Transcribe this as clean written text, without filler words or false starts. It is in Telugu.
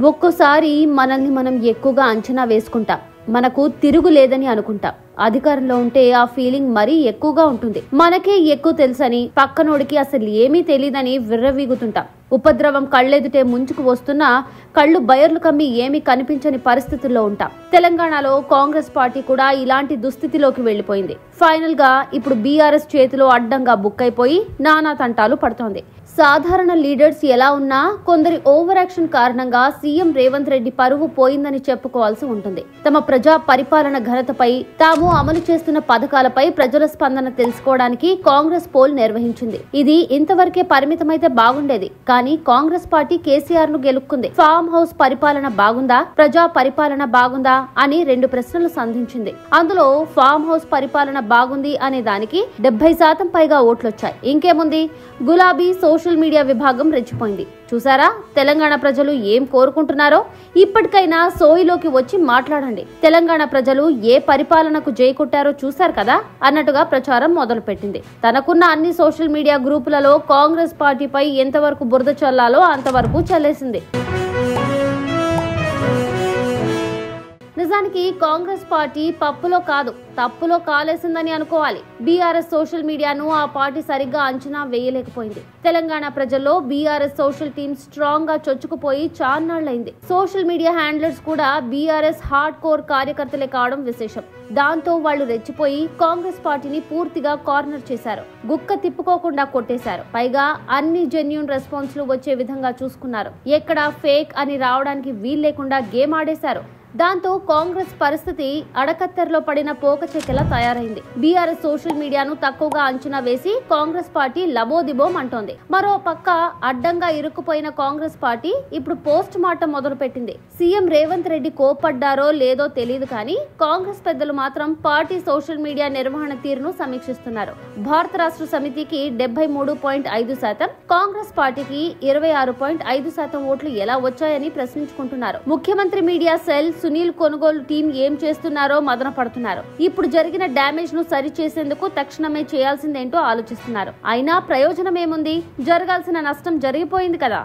ఒక్కోసారి మనల్ని మనం ఎక్కువగా అంచనా వేసుకుంటాం. మనకు తిరుగు లేదని అనుకుంటాం. అధికారంలో ఉంటే ఆ ఫీలింగ్ మరీ ఎక్కువగా ఉంటుంది. మనకే ఎక్కువ తెలుసని, పక్కనోడికి అసలు ఏమీ తెలియదని విర్రవీగుతుంటాం. ఉపద్రవం కళ్ళెదుటే ముంచుకు వస్తున్నా కళ్ళు బయర్లు కమ్మి ఏమీ కనిపించని పరిస్థితుల్లో ఉంటాం. తెలంగాణలో కాంగ్రెస్ పార్టీ కూడా ఇలాంటి దుస్థితిలోకి వెళ్లిపోయింది. ఫైనల్ గా ఇప్పుడు బీఆర్ఎస్ చేతిలో అడ్డంగా బుక్ అయిపోయి నానా తంటాలు పడుతోంది. సాధారణ లీడర్స్ ఎలా ఉన్నా కొందరి ఓవర్ యాక్షన్ కారణంగా సీఎం రేవంత్ రెడ్డి పరువు పోయిందని చెప్పుకోవాల్సి ఉంటుంది. తమ ప్రజా పరిపాలన ఘనతపై, తాము అమలు చేస్తున్న పథకాలపై ప్రజల స్పందన తెలుసుకోవడానికి కాంగ్రెస్ పోల్ నిర్వహించింది. ఇది ఇంతవరకే పరిమితమైతే బాగుండేది. కానీ కాంగ్రెస్ పార్టీ కేసీఆర్ ను గెలుక్కుంది. ఫామ్ హౌస్ పరిపాలన బాగుందా, ప్రజా పరిపాలన బాగుందా అని 2 ప్రశ్నలు సంధించింది. అందులో ఫామ్ హౌస్ పరిపాలన బాగుంది అనే దానికి 70% పైగా ఓట్లొచ్చాయి. ఇంకేముంది, గులాబీ సోషల్ మీడియా విభాగం రెచ్చిపోయింది. చూసారా తెలంగాణ ప్రజలు ఏం కోరుకుంటున్నారో? ఇప్పటికైనా సోయిలోకి వచ్చి మాట్లాడండి. తెలంగాణ ప్రజలు ఏ పరిపాలనకు జై కొట్టారో చూశారు కదా అన్నట్టుగా ప్రచారం మొదలు పెట్టింది. తనకున్న అన్ని సోషల్ మీడియా గ్రూపులలో కాంగ్రెస్ పార్టీపై ఎంతవరకు బురద చల్లాలో అంతవరకు చల్లేసింది. నిజానికి కాంగ్రెస్ పార్టీ పప్పులో కాదు, తప్పులో కాలేసిందని అనుకోవాలి. బీఆర్ఎస్ సోషల్ మీడియాను ఆ పార్టీ సరిగ్గా అంచనా వేయలేకపోయింది. తెలంగాణ ప్రజల్లో బీఆర్ఎస్ సోషల్ టీమ్ స్ట్రాంగ్ గా చొచ్చుకుపోయి చాన్నాళ్లైంది. సోషల్ మీడియా హ్యాండ్లర్స్ కూడా బీఆర్ఎస్ హార్డ్ కోర్ కార్యకర్తలే కావడం విశేషం. దాంతో వాళ్లు రెచ్చిపోయి కాంగ్రెస్ పార్టీని పూర్తిగా కార్నర్ చేశారు. గుక్క తిప్పుకోకుండా కొట్టేశారు. పైగా అన్ని జెన్యూన్ రెస్పాన్స్లు వచ్చే విధంగా చూసుకున్నారు. ఎక్కడా ఫేక్ అని రావడానికి వీల్లేకుండా గేమ్ ఆడేశారు. దాంతో కాంగ్రెస్ పరిస్థితి అడకత్తెరలో పడిన పోకచెక్కలా తయారైంది. బీఆర్ఎస్ సోషల్ మీడియాను తక్కువగా అంచనా వేసి కాంగ్రెస్ పార్టీ లబోదిబోం అంటోంది. మరో పక్క అడ్డంగా ఇరుక్కుపోయిన కాంగ్రెస్ పార్టీ ఇప్పుడు పోస్ట్ మార్టం మొదలు పెట్టింది. సీఎం రేవంత్ రెడ్డి కోప్పడ్డారో లేదో తెలియదు కానీ కాంగ్రెస్ పెద్దలు మాత్రం పార్టీ సోషల్ మీడియా నిర్వహణ తీరును సమీక్షిస్తున్నారు. భారత రాష్ట్ర సమితికి 73.5%, కాంగ్రెస్ పార్టీకి 26.5% ఓట్లు ఎలా వచ్చాయని ప్రశ్నించుకుంటున్నారు. ముఖ్యమంత్రి మీడియా సెల్, సునీల్ కొనుగోలు టీం ఏం చేస్తున్నారో మదన పడుతున్నారు. ఇప్పుడు జరిగిన డ్యామేజ్ ను సరి చేసేందుకు తక్షణమే చేయాల్సిందేంటో ఆలోచిస్తున్నారు. అయినా ప్రయోజనం ఏముంది? జరగాల్సిన నష్టం జరిగిపోయింది కదా.